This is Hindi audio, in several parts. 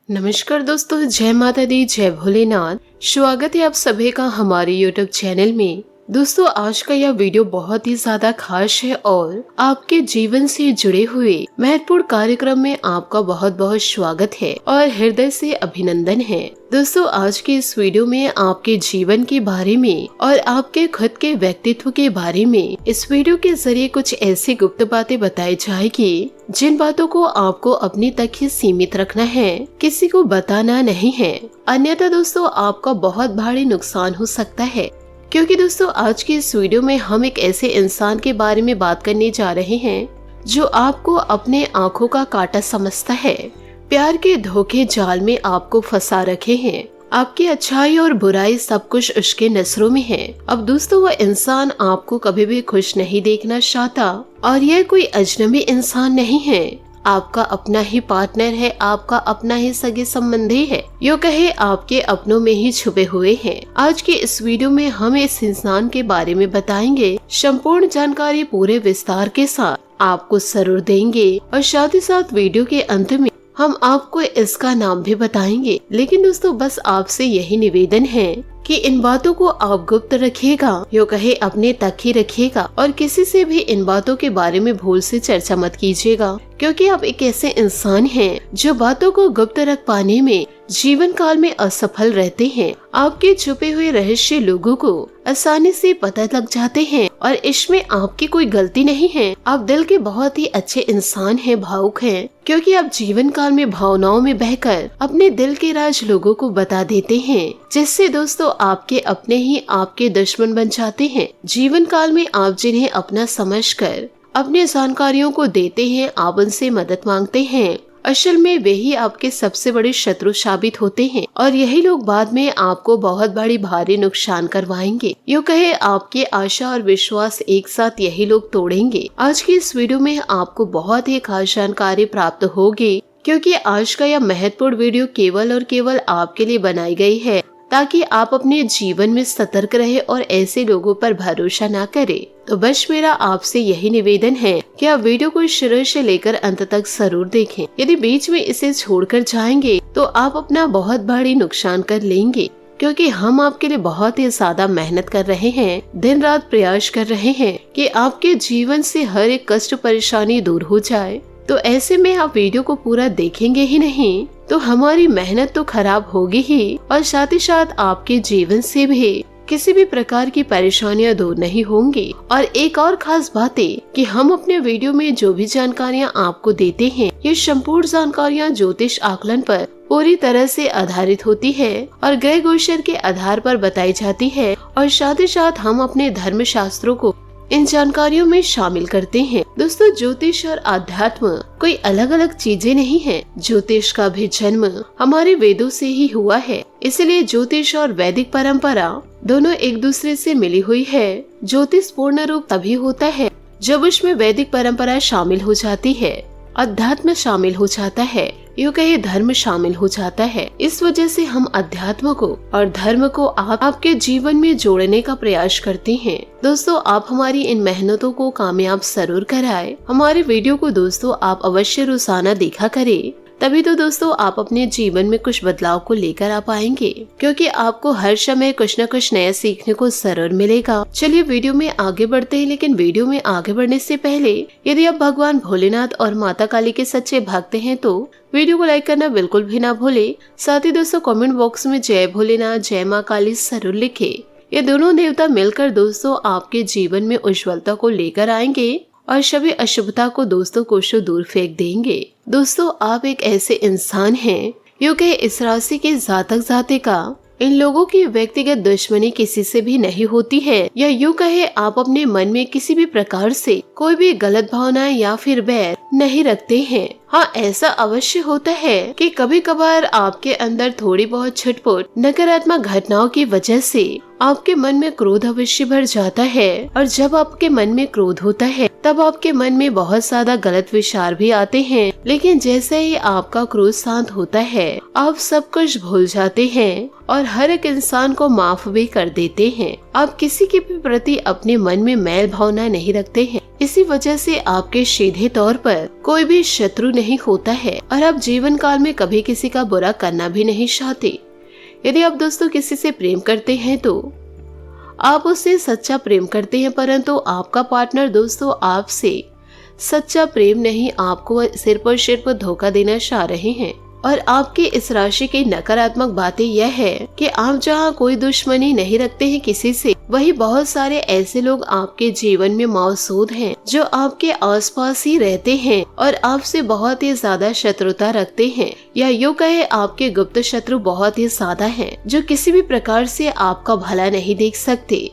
नमस्कार दोस्तों, जय माता दी, जय भोलेनाथ। स्वागत है आप सभी का हमारे यूट्यूब चैनल में। दोस्तों, आज का यह वीडियो बहुत ही ज्यादा खास है और आपके जीवन से जुड़े हुए महत्वपूर्ण कार्यक्रम में आपका बहुत बहुत स्वागत है और हृदय से अभिनंदन है। दोस्तों, आज के इस वीडियो में आपके जीवन के बारे में और आपके खुद के व्यक्तित्व के बारे में इस वीडियो के जरिए कुछ ऐसी गुप्त बातें बताई जाएगी जिन बातों को आपको अपने तक ही सीमित रखना है, किसी को बताना नहीं है, अन्यथा दोस्तों आपका बहुत भारी नुकसान हो सकता है। क्योंकि दोस्तों, आज की इस वीडियो में हम एक ऐसे इंसान के बारे में बात करने जा रहे हैं जो आपको अपने आंखों का कांटा समझता है, प्यार के धोखे जाल में आपको फंसा रखे हैं। आपकी अच्छाई और बुराई सब कुछ उसके नजरों में है। अब दोस्तों, वह इंसान आपको कभी भी खुश नहीं देखना चाहता और यह कोई अजनबी इंसान नहीं है, आपका अपना ही पार्टनर है, आपका अपना ही सगे संबंधी है, यो कहे आपके अपनों में ही छुपे हुए हैं। आज के इस वीडियो में हम इस इंसान के बारे में बताएंगे, संपूर्ण जानकारी पूरे विस्तार के साथ आपको जरूर देंगे और साथ ही साथ वीडियो के अंत में हम आपको इसका नाम भी बताएंगे। लेकिन दोस्तों, बस आपसे यही निवेदन है कि इन बातों को आप गुप्त रखिएगा, यो कहे अपने तक ही रखिएगा और किसी से भी इन बातों के बारे में भूल से चर्चा मत कीजिएगा, क्योंकि आप एक ऐसे इंसान हैं जो बातों को गुप्त रख पाने में जीवन काल में असफल रहते हैं। आपके छुपे हुए रहस्य लोगों को आसानी से पता लग जाते हैं और इसमें आपकी कोई गलती नहीं है। आप दिल के बहुत ही अच्छे इंसान हैं, भावुक हैं, क्योंकि आप जीवन काल में भावनाओं में बहकर अपने दिल के राज लोगों को बता देते हैं, जिससे दोस्तों आपके अपने ही आपके दुश्मन बन जाते हैं। जीवन काल में आप जिन्हें अपना समझकर अपनी जानकारियों को देते हैं, आप उनसे मदद मांगते हैं, असल में वे ही आपके सबसे बड़े शत्रु साबित होते हैं और यही लोग बाद में आपको बहुत बड़ी भारी नुकसान करवाएंगे। यूँ कहे आपकी आशा और विश्वास एक साथ यही लोग तोड़ेंगे। आज की इस वीडियो में आपको बहुत ही खास जानकारी प्राप्त होगी, क्योंकि आज का यह महत्वपूर्ण वीडियो केवल और केवल आपके लिए बनाई गई है ताकि आप अपने जीवन में सतर्क रहे और ऐसे लोगों पर भरोसा ना करें। तो बस मेरा आपसे यही निवेदन है कि आप वीडियो को शुरू से लेकर अंत तक जरूर देखें। यदि बीच में इसे छोड़कर जाएंगे तो आप अपना बहुत भारी नुकसान कर लेंगे, क्योंकि हम आपके लिए बहुत ही ज्यादा मेहनत कर रहे हैं, दिन रात प्रयास कर रहे हैं कि आपके जीवन से हर एक कष्ट परेशानी दूर हो जाए। तो ऐसे में आप वीडियो को पूरा देखेंगे ही नहीं तो हमारी मेहनत तो खराब होगी ही और साथ ही साथ आपके जीवन से भी किसी भी प्रकार की परेशानियां दूर नहीं होंगी। और एक और खास बात है कि हम अपने वीडियो में जो भी जानकारियां आपको देते हैं, ये संपूर्ण जानकारियां ज्योतिष आकलन पर पूरी तरह से आधारित होती है और ग्रह गोचर के आधार पर बताई जाती है और साथ ही साथ हम अपने धर्म शास्त्रों को इन जानकारियों में शामिल करते हैं। दोस्तों, ज्योतिष और आध्यात्म कोई अलग अलग चीजें नहीं है। ज्योतिष का भी जन्म हमारे वेदों से ही हुआ है, इसलिए ज्योतिष और वैदिक परंपरा दोनों एक दूसरे से मिली हुई है। ज्योतिष पूर्ण रूप तभी होता है जब उसमें वैदिक परंपरा शामिल हो जाती है, अध्यात्म शामिल हो जाता है, यूँ कहे धर्म शामिल हो जाता है। इस वजह से हम अध्यात्म को और धर्म को आपके जीवन में जोड़ने का प्रयास करते हैं। दोस्तों, आप हमारी इन मेहनतों को कामयाब जरूर कराएं। हमारे वीडियो को दोस्तों आप अवश्य रोजाना देखा करें, तभी तो दोस्तों आप अपने जीवन में कुछ बदलाव को लेकर आ पाएंगे, क्योंकि आपको हर समय कुछ न कुछ नया सीखने को जरूर मिलेगा। चलिए वीडियो में आगे बढ़ते हैं, लेकिन वीडियो में आगे बढ़ने से पहले यदि आप भगवान भोलेनाथ और माता काली के सच्चे भक्त हैं तो वीडियो को लाइक करना बिल्कुल भी ना भूले। साथ ही दोस्तों कमेंट बॉक्स में जय भोलेनाथ जय माँ काली जरूर लिखे। ये दोनों देवता मिलकर दोस्तों आपके जीवन में उज्ज्वलता को लेकर आएंगे और सभी अशुभता को दोस्तों कोसों दूर फेंक देंगे। दोस्तों, आप एक ऐसे इंसान हैं, यूँ कहे इस राशि के जातक जातिका इन लोगों की व्यक्तिगत दुश्मनी किसी से भी नहीं होती है, या यूँ कहे आप अपने मन में किसी भी प्रकार से कोई भी गलत भावनाएं या फिर बैर नहीं रखते हैं। हाँ, ऐसा अवश्य होता है कि कभी कभार आपके अंदर थोड़ी बहुत छुटपुट नकारात्मक घटनाओं की वजह से आपके मन में क्रोध अवश्य भर जाता है, और जब आपके मन में क्रोध होता है तब आपके मन में बहुत ज्यादा गलत विचार भी आते हैं। लेकिन जैसे ही आपका क्रोध शांत होता है, आप सब कुछ भूल जाते हैं और हर एक इंसान को माफ भी कर देते हैं। आप किसी के भी प्रति अपने मन में मैल भावना नहीं रखते हैं, इसी वजह से आपके सीधे तौर पर कोई भी शत्रु नहीं होता है और आप जीवन काल में कभी किसी का बुरा करना भी नहीं चाहते। यदि आप दोस्तों किसी से प्रेम करते हैं तो आप उससे सच्चा प्रेम करते हैं, परंतु आपका पार्टनर दोस्तों आपसे सच्चा प्रेम नहीं, आपको सिर्फ और सिर्फ धोखा देना चाह रहे हैं। और आपकी इस राशि की नकारात्मक बातें यह है कि आप जहां कोई दुश्मनी नहीं रखते हैं किसी से, वही बहुत सारे ऐसे लोग आपके जीवन में मौजूद हैं जो आपके आसपास ही रहते हैं और आपसे बहुत ही ज्यादा शत्रुता रखते हैं, या यूँ कहे आपके गुप्त शत्रु बहुत ही ज्यादा हैं जो किसी भी प्रकार से आपका भला नहीं देख सकते।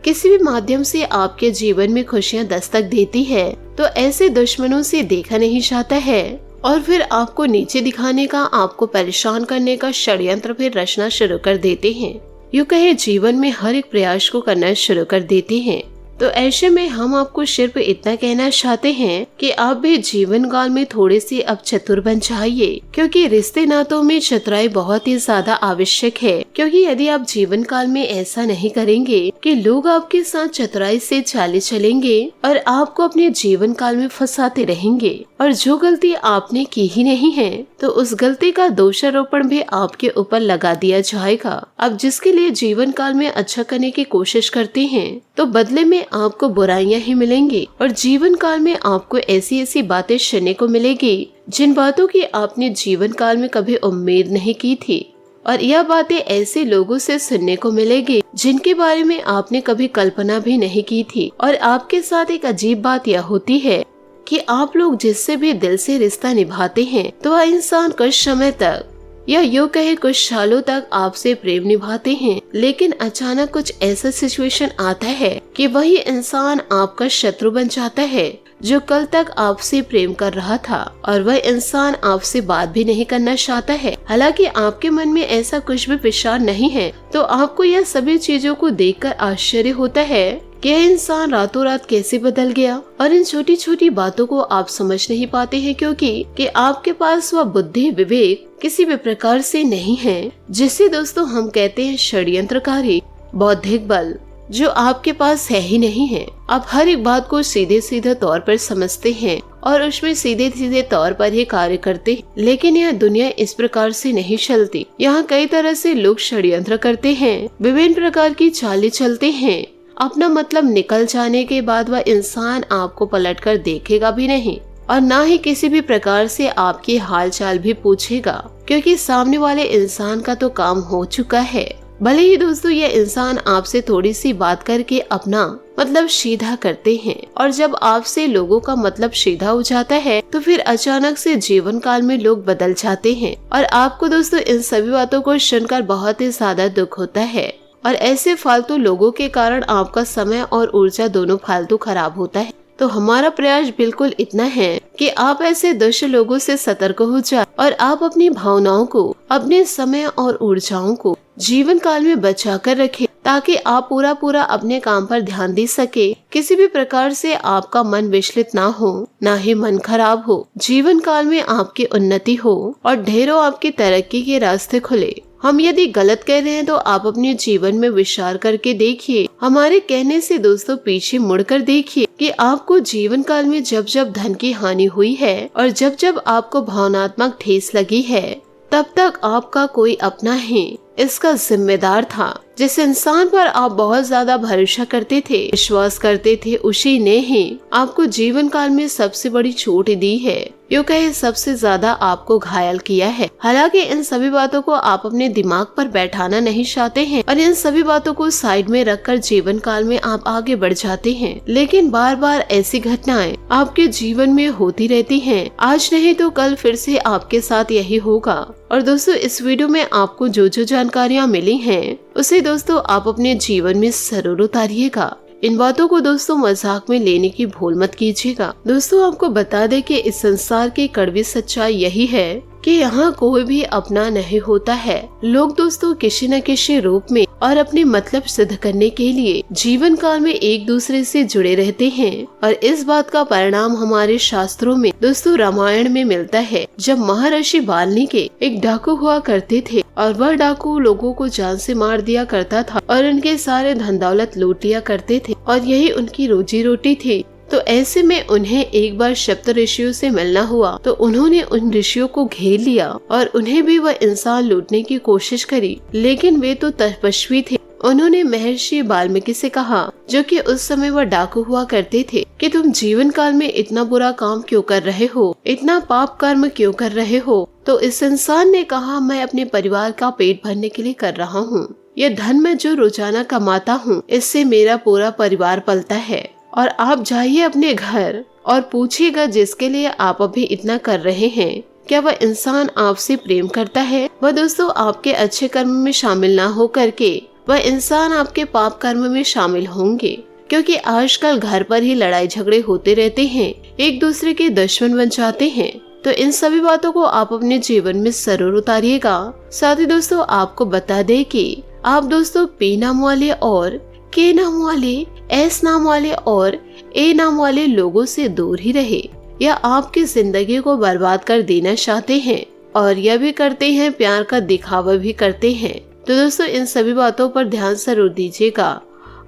किसी भी माध्यम से आपके जीवन में खुशियाँ दस्तक देती है तो ऐसे दुश्मनों से देखा नहीं जाता है और फिर आपको नीचे दिखाने का, आपको परेशान करने का षड्यंत्र फिर रचना शुरू कर देते हैं। यूँ कहे जीवन में हर एक प्रयास को करना शुरू कर देते हैं। तो ऐसे में हम आपको सिर्फ इतना कहना चाहते हैं कि आप भी जीवन काल में थोड़े से अब चतुर बन जाइए, क्योंकि रिश्ते नातों में चतुराई बहुत ही ज्यादा आवश्यक है। क्योंकि यदि आप जीवन काल में ऐसा नहीं करेंगे कि लोग आपके साथ चतुराई से चाले चलेंगे और आपको अपने जीवन काल में फंसाते रहेंगे, और जो गलती आपने की ही नहीं है तो उस गलती का दोषारोपण भी आपके ऊपर लगा दिया जाएगा। अब जिसके लिए जीवन काल में अच्छा करने की कोशिश करते हैं तो बदले में आपको बुराइयां ही मिलेंगी, और जीवन काल में आपको ऐसी ऐसी बातें सुनने को मिलेगी जिन बातों की आपने जीवन काल में कभी उम्मीद नहीं की थी। और यह बातें ऐसे लोगों से सुनने को मिलेगी जिनके बारे में आपने कभी कल्पना भी नहीं की थी। और आपके साथ एक अजीब बात यह होती है कि आप लोग जिससे भी दिल से रिश्ता निभाते हैं तो वह इंसान कुछ समय तक या यूँ कहे कुछ सालों तक आपसे प्रेम निभाते हैं, लेकिन अचानक कुछ ऐसा सिचुएशन आता है कि वही इंसान आपका शत्रु बन जाता है जो कल तक आपसे प्रेम कर रहा था, और वह इंसान आपसे बात भी नहीं करना चाहता है। हालांकि आपके मन में ऐसा कुछ भी विचार नहीं है, तो आपको यह सभी चीजों को देखकर आश्चर्य होता है कि यह इंसान रातों रात कैसे बदल गया। और इन छोटी छोटी बातों को आप समझ नहीं पाते हैं क्योंकि आपके पास वह बुद्धि विवेक किसी भी प्रकार से नहीं है, जिसे दोस्तों हम कहते हैं षड्यंत्रकारी बौद्धिक बल, जो आपके पास है ही नहीं है। आप हर एक बात को सीधे सीधे तौर पर समझते हैं और उसमें सीधे सीधे तौर पर ही कार्य करते हैं, लेकिन यह दुनिया इस प्रकार से नहीं चलती। यहाँ कई तरह से लोग षड्यंत्र करते हैं, विभिन्न प्रकार की चालें चलते हैं। अपना मतलब निकल जाने के बाद वह इंसान आपको पलटकर देखेगा भी नहीं और ना ही किसी भी प्रकार से आपकी हालचाल भी पूछेगा, क्योंकि सामने वाले इंसान का तो काम हो चुका है। भले ही दोस्तों यह इंसान आपसे थोड़ी सी बात करके अपना मतलब सीधा करते हैं, और जब आपसे लोगों का मतलब सीधा हो जाता है तो फिर अचानक से जीवन काल में लोग बदल जाते हैं। और आपको दोस्तों इन सभी बातों को सुनकर बहुत ही ज्यादा दुख होता है, और ऐसे फालतू लोगों के कारण आपका समय और ऊर्जा दोनों फालतू खराब होता है। तो हमारा प्रयास बिल्कुल इतना है कि आप ऐसे दुष्ट लोगों से सतर्क हो जाए और आप अपनी भावनाओं को, अपने समय और ऊर्जाओं को जीवन काल में बचा कर रखें, ताकि आप पूरा अपने काम पर ध्यान दे सके। किसी भी प्रकार से आपका मन विचलित ना हो, ना ही मन खराब हो। जीवन काल में आपकी उन्नति हो और ढेरों आपकी तरक्की के रास्ते खुले। हम यदि गलत कह रहे हैं तो आप अपने जीवन में विचार करके देखिए। हमारे कहने से दोस्तों पीछे मुड़कर देखिए कि आपको जीवन काल में जब जब धन की हानि हुई है और जब जब आपको भावनात्मक ठेस लगी है, तब तक आपका कोई अपना ही इसका जिम्मेदार था। जिस इंसान पर आप बहुत ज्यादा भरोसा करते थे, विश्वास करते थे, उसी ने ही आपको जीवन काल में सबसे बड़ी चोट दी है, यूँ कहे सबसे ज्यादा आपको घायल किया है। हालांकि इन सभी बातों को आप अपने दिमाग पर बैठाना नहीं चाहते हैं और इन सभी बातों को साइड में रखकर जीवन काल में आप आगे बढ़ जाते हैं, लेकिन बार बार ऐसी घटनाएं आपके जीवन में होती रहती हैं। आज नहीं तो कल फिर से आपके साथ यही होगा। और दोस्तों इस वीडियो में आपको जो जो जानकारियाँ मिली हैं उसे दोस्तों आप अपने जीवन में जरूर उतारिएगा। इन बातों को दोस्तों मजाक में लेने की भूल मत कीजिएगा। दोस्तों आपको बता दें कि इस संसार की कड़वी सच्चाई यही है कि यहाँ कोई भी अपना नहीं होता है। लोग दोस्तों किसी न किसी रूप में और अपने मतलब सिद्ध करने के लिए जीवन काल में एक दूसरे से जुड़े रहते हैं, और इस बात का परिणाम हमारे शास्त्रों में दोस्तों रामायण में मिलता है। जब महर्षि वाल्मीकि एक डाकू हुआ करते थे और वह डाकू लोगों को जान से मार दिया करता था और उनके सारे धन दौलत लूट लिया करते थे और यही उनकी रोजी रोटी थी। तो ऐसे में उन्हें एक बार सप्त ऋषियों से मिलना हुआ तो उन्होंने उन ऋषियों को घेर लिया और उन्हें भी वह इंसान लूटने की कोशिश करी, लेकिन वे तो तपस्वी थे। उन्होंने महर्षि वाल्मीकि से कहा, जो कि उस समय वह डाकू हुआ करते थे, कि तुम जीवन काल में इतना बुरा काम क्यों कर रहे हो, इतना पाप कर्म क्यों कर रहे हो। तो इस इंसान ने कहा, मैं अपने परिवार का पेट भरने के लिए कर रहा हूँ। यह धन मैं जो रोजाना कमाता हूँ, इससे मेरा पूरा परिवार पलता है। और आप जाइए अपने घर और पूछिएगा जिसके लिए आप अभी इतना कर रहे हैं, क्या वह इंसान आपसे प्रेम करता है। वह दोस्तों आपके अच्छे कर्म में शामिल ना हो करके वह इंसान आपके पाप कर्म में शामिल होंगे, क्योंकि आजकल घर पर ही लड़ाई झगड़े होते रहते हैं, एक दूसरे के दुश्मन बन जाते हैं। तो इन सभी बातों को आप अपने जीवन में जरूर उतारिएगा। साथ ही दोस्तों आपको बता दे कि आप दोस्तों P नाम वाले और K नाम वाले, S नाम वाले और A नाम वाले लोगों से दूर ही रहे, या आपकी जिंदगी को बर्बाद कर देना चाहते हैं और यह भी करते हैं, प्यार का दिखावा भी करते हैं। तो दोस्तों इन सभी बातों पर ध्यान जरूर दीजिएगा।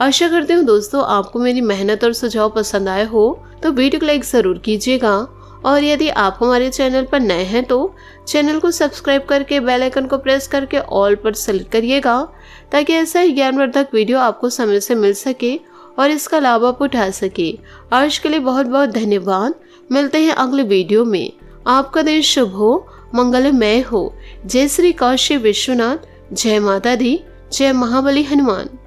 आशा करती हूँ दोस्तों आपको मेरी मेहनत और सुझाव पसंद आए हो तो वीडियो को लाइक जरूर कीजिएगा, और यदि आप हमारे चैनल पर नए हैं तो चैनल को सब्सक्राइब करके बेल आइकन को प्रेस करके ऑल पर सेलेक्ट करिएगा, ताकि ऐसा ही ज्ञानवर्धक वीडियो आपको समय से मिल सके और इसका लाभ आप उठा सके। आज के लिए बहुत बहुत धन्यवाद। मिलते हैं अगले वीडियो में। आपका दिन शुभ हो, मंगलमय हो। जय श्री काशी विश्वनाथ, जय माता दी, जय महाबली हनुमान।